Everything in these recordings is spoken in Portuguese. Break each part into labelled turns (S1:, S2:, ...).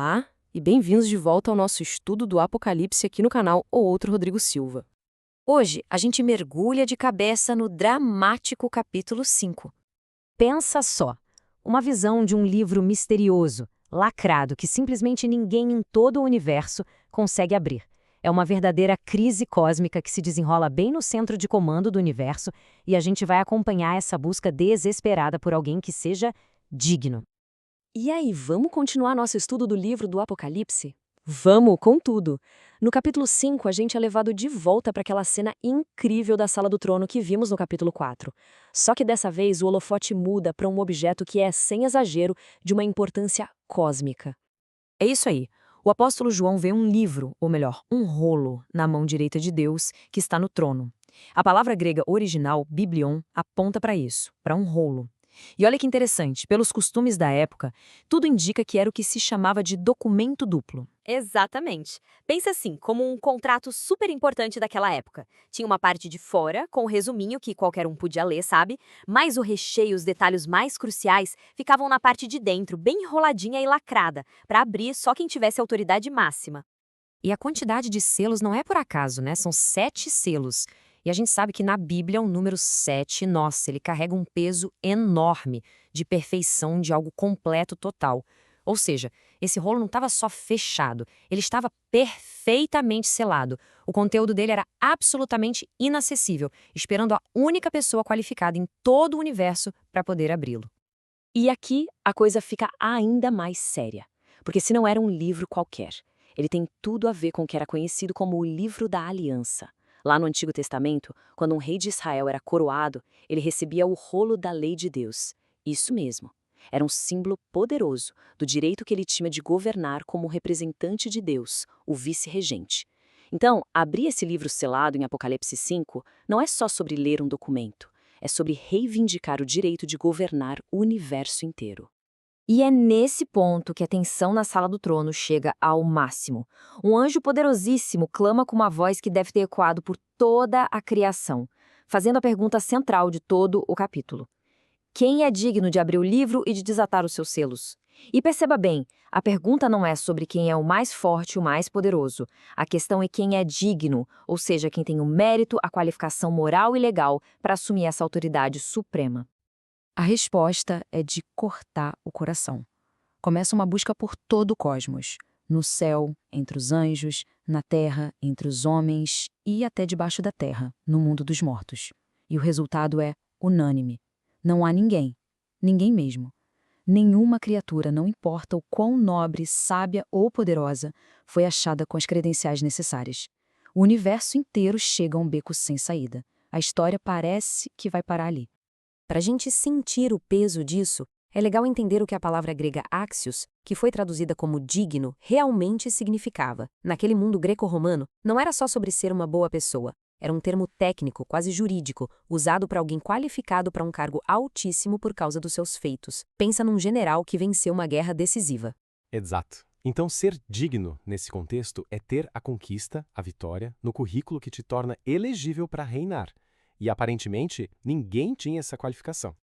S1: Olá e bem-vindos de volta ao nosso estudo do Apocalipse aqui no canal O Outro Rodrigo Silva.
S2: Hoje, a gente mergulha de cabeça no dramático capítulo 5. Pensa só, uma visão de um livro misterioso, lacrado, que simplesmente ninguém em todo o universo consegue abrir. É uma verdadeira crise cósmica que se desenrola bem no centro de comando do universo e a gente vai acompanhar essa busca desesperada por alguém que seja digno.
S1: E aí, vamos continuar nosso estudo do livro do Apocalipse? Vamos, com tudo! No capítulo 5, a gente é levado de volta para aquela cena incrível da Sala do Trono que vimos no capítulo 4. Só que dessa vez o holofote muda para um objeto que é, sem exagero, de uma importância cósmica. É isso aí. O apóstolo João vê um livro, ou melhor, um rolo, na mão direita de Deus, que está no trono. A palavra grega original, biblion, aponta para isso, para um rolo. E olha que interessante, pelos costumes da época, tudo indica que era o que se chamava de documento duplo.
S2: Exatamente. Pensa assim, como um contrato super importante daquela época. Tinha uma parte de fora, com o resuminho que qualquer um podia ler, sabe? Mas o recheio, os detalhes mais cruciais, ficavam na parte de dentro, bem enroladinha e lacrada, para abrir só quem tivesse autoridade máxima.
S3: E a quantidade de selos não é por acaso, né? São 7 selos. E a gente sabe que na Bíblia o número 7, nossa, ele carrega um peso enorme de perfeição, de algo completo, total. Ou seja, esse rolo não estava só fechado, ele estava perfeitamente selado. O conteúdo dele era absolutamente inacessível, esperando a única pessoa qualificada em todo o universo para poder abri-lo.
S1: E aqui a coisa fica ainda mais séria, porque se não era um livro qualquer, ele tem tudo a ver com o que era conhecido como o Livro da Aliança. Lá no Antigo Testamento, quando um rei de Israel era coroado, ele recebia o rolo da lei de Deus. Isso mesmo. Era um símbolo poderoso do direito que ele tinha de governar como representante de Deus, o vice-regente. Então, abrir esse livro selado em Apocalipse 5 não é só sobre ler um documento, é sobre reivindicar o direito de governar o universo inteiro.
S2: E é nesse ponto que a tensão na sala do trono chega ao máximo. Um anjo poderosíssimo clama com uma voz que deve ter ecoado por toda a criação, fazendo a pergunta central de todo o capítulo. Quem é digno de abrir o livro e de desatar os seus selos? E perceba bem, a pergunta não é sobre quem é o mais forte e o mais poderoso. A questão é quem é digno, ou seja, quem tem o mérito, a qualificação moral e legal para assumir essa autoridade suprema.
S3: A resposta é de cortar o coração. Começa uma busca por todo o cosmos. No céu, entre os anjos, na terra, entre os homens e até debaixo da terra, no mundo dos mortos. E o resultado é unânime. Não há ninguém, ninguém mesmo. Nenhuma criatura, não importa o quão nobre, sábia ou poderosa, foi achada com as credenciais necessárias. O universo inteiro chega a um beco sem saída. A história parece que vai parar ali.
S2: Para a gente sentir o peso disso, é legal entender o que a palavra grega axios, que foi traduzida como digno, realmente significava. Naquele mundo greco-romano, não era só sobre ser uma boa pessoa. Era um termo técnico, quase jurídico, usado para alguém qualificado para um cargo altíssimo por causa dos seus feitos. Pensa num general que venceu uma guerra decisiva.
S4: Exato. Então, ser digno, nesse contexto, é ter a conquista, a vitória, no currículo que te torna elegível para reinar. E, aparentemente, ninguém tinha essa qualificação.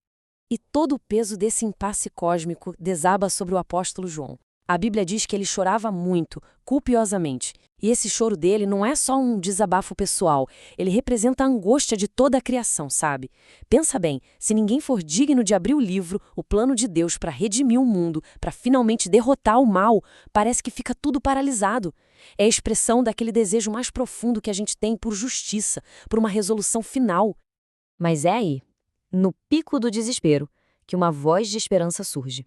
S1: E todo o peso desse impasse cósmico desaba sobre o apóstolo João. A Bíblia diz que ele chorava muito, copiosamente. E esse choro dele não é só um desabafo pessoal, ele representa a angústia de toda a criação, sabe? Pensa bem, se ninguém for digno de abrir o livro, o plano de Deus para redimir o mundo, para finalmente derrotar o mal, parece que fica tudo paralisado. É a expressão daquele desejo mais profundo que a gente tem por justiça, por uma resolução final.
S2: Mas é aí, no pico do desespero, que uma voz de esperança surge.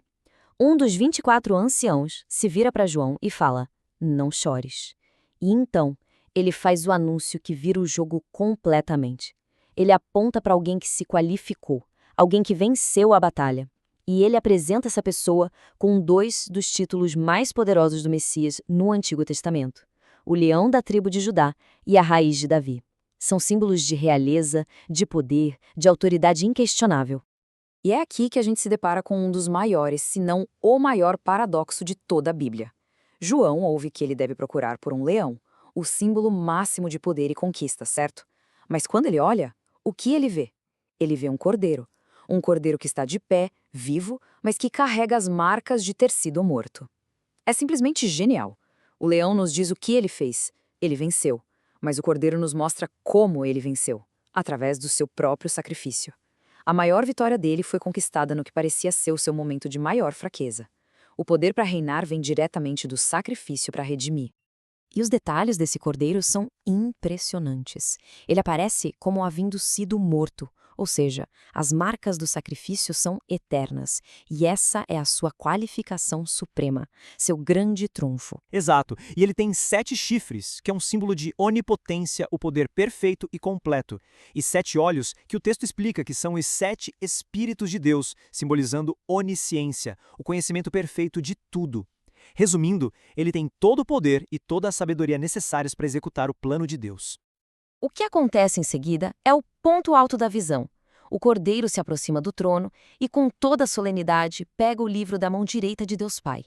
S2: Um dos 24 anciãos se vira para João e fala: "Não chores." E então, ele faz o anúncio que vira o jogo completamente. Ele aponta para alguém que se qualificou, alguém que venceu a batalha. E ele apresenta essa pessoa com 2 dos títulos mais poderosos do Messias no Antigo Testamento: o leão da tribo de Judá e a raiz de Davi. São símbolos de realeza, de poder, de autoridade inquestionável.
S3: E é aqui que a gente se depara com um dos maiores, se não o maior paradoxo de toda a Bíblia. João ouve que ele deve procurar por um leão, o símbolo máximo de poder e conquista, certo? Mas quando ele olha, o que ele vê? Ele vê um cordeiro que está de pé, vivo, mas que carrega as marcas de ter sido morto. É simplesmente genial. O leão nos diz o que ele fez. Ele venceu. Mas o cordeiro nos mostra como ele venceu, através do seu próprio sacrifício. A maior vitória dele foi conquistada no que parecia ser o seu momento de maior fraqueza. O poder para reinar vem diretamente do sacrifício para redimir. E os detalhes desse cordeiro são impressionantes. Ele aparece como havendo sido morto, ou seja, as marcas do sacrifício são eternas, e essa é a sua qualificação suprema, seu grande trunfo.
S5: Exato. E ele tem 7 chifres, que é um símbolo de onipotência, o poder perfeito e completo. E 7 olhos, que o texto explica que são os 7 Espíritos de Deus, simbolizando onisciência, o conhecimento perfeito de tudo. Resumindo, ele tem todo o poder e toda a sabedoria necessários para executar o plano de Deus.
S2: O que acontece em seguida é o ponto alto da visão. O cordeiro se aproxima do trono e, com toda a solenidade, pega o livro da mão direita de Deus Pai.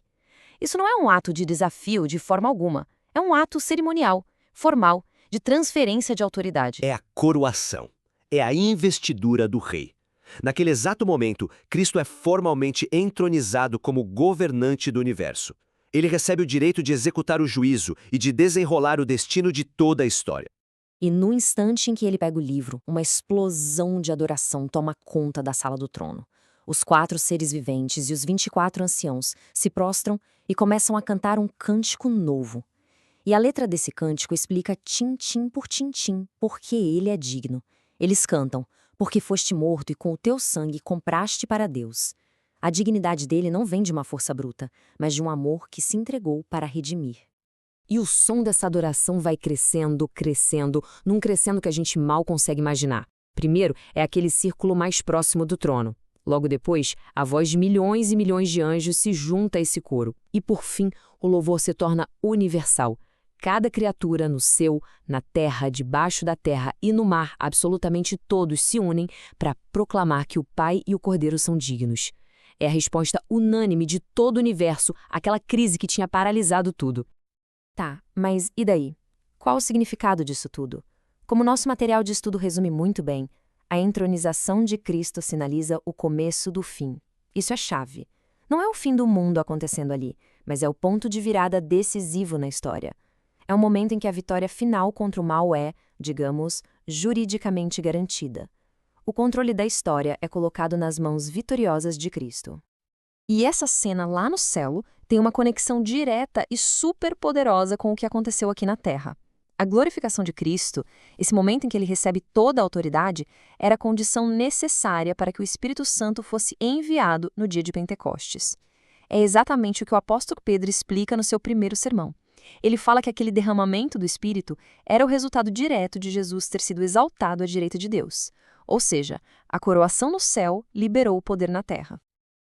S2: Isso não é um ato de desafio de forma alguma. É um ato cerimonial, formal, de transferência de autoridade.
S6: É a coroação. É a investidura do rei. Naquele exato momento, Cristo é formalmente entronizado como governante do universo. Ele recebe o direito de executar o juízo e de desenrolar o destino de toda a história.
S1: E no instante em que ele pega o livro, uma explosão de adoração toma conta da sala do trono. Os 4 seres viventes e os 24 anciãos se prostram e começam a cantar um cântico novo. E a letra desse cântico explica tintim por tintim porque ele é digno. Eles cantam, porque foste morto e com o teu sangue compraste para Deus. A dignidade dele não vem de uma força bruta, mas de um amor que se entregou para redimir. E o som dessa adoração vai crescendo, crescendo, num crescendo que a gente mal consegue imaginar. Primeiro é aquele círculo mais próximo do trono. Logo depois, a voz de milhões e milhões de anjos se junta a esse coro. E por fim, o louvor se torna universal. Cada criatura no céu, na terra, debaixo da terra e no mar, absolutamente todos se unem para proclamar que o Pai e o Cordeiro são dignos. É a resposta unânime de todo o universo àquela crise que tinha paralisado tudo. Tá, mas e daí? Qual o significado disso tudo? Como nosso material de estudo resume muito bem, a entronização de Cristo sinaliza o começo do fim. Isso é chave. Não é o fim do mundo acontecendo ali, mas é o ponto de virada decisivo na história. É o momento em que a vitória final contra o mal é, digamos, juridicamente garantida. O controle da história é colocado nas mãos vitoriosas de Cristo. E essa cena lá no céu tem uma conexão direta e super poderosa com o que aconteceu aqui na Terra. A glorificação de Cristo, esse momento em que ele recebe toda a autoridade, era a condição necessária para que o Espírito Santo fosse enviado no dia de Pentecostes. É exatamente o que o apóstolo Pedro explica no seu primeiro sermão. Ele fala que aquele derramamento do Espírito era o resultado direto de Jesus ter sido exaltado à direita de Deus. Ou seja, a coroação no céu liberou o poder na terra.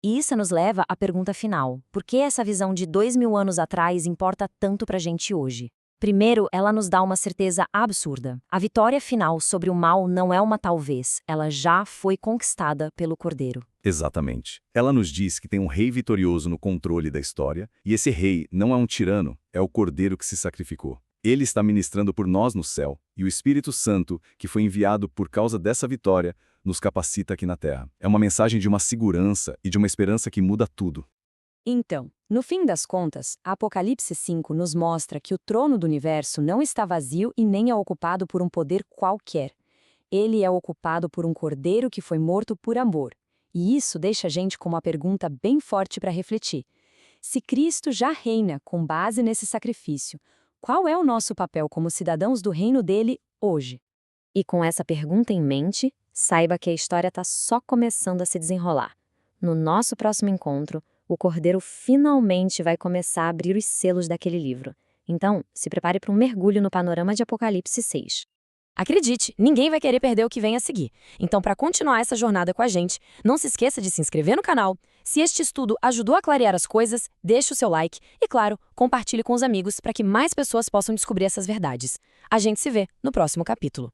S2: E isso nos leva à pergunta final. Por que essa visão de 2000 anos atrás importa tanto pra gente hoje? Primeiro, ela nos dá uma certeza absurda. A vitória final sobre o mal não é uma talvez, ela já foi conquistada pelo Cordeiro.
S7: Exatamente. Ela nos diz que tem um rei vitorioso no controle da história, e esse rei não é um tirano, é o Cordeiro que se sacrificou. Ele está ministrando por nós no céu, e o Espírito Santo, que foi enviado por causa dessa vitória, nos capacita aqui na terra. É uma mensagem de uma segurança e de uma esperança que muda tudo.
S1: Então, no fim das contas, Apocalipse 5 nos mostra que o trono do universo não está vazio e nem é ocupado por um poder qualquer. Ele é ocupado por um cordeiro que foi morto por amor. E isso deixa a gente com uma pergunta bem forte para refletir. Se Cristo já reina com base nesse sacrifício, qual é o nosso papel como cidadãos do reino dele hoje?
S2: E com essa pergunta em mente, saiba que a história está só começando a se desenrolar. No nosso próximo encontro, o Cordeiro finalmente vai começar a abrir os selos daquele livro. Então, se prepare para um mergulho no panorama de Apocalipse 6.
S1: Acredite, ninguém vai querer perder o que vem a seguir. Então, para continuar essa jornada com a gente, não se esqueça de se inscrever no canal. Se este estudo ajudou a clarear as coisas, deixe o seu like e, claro, compartilhe com os amigos para que mais pessoas possam descobrir essas verdades. A gente se vê no próximo capítulo.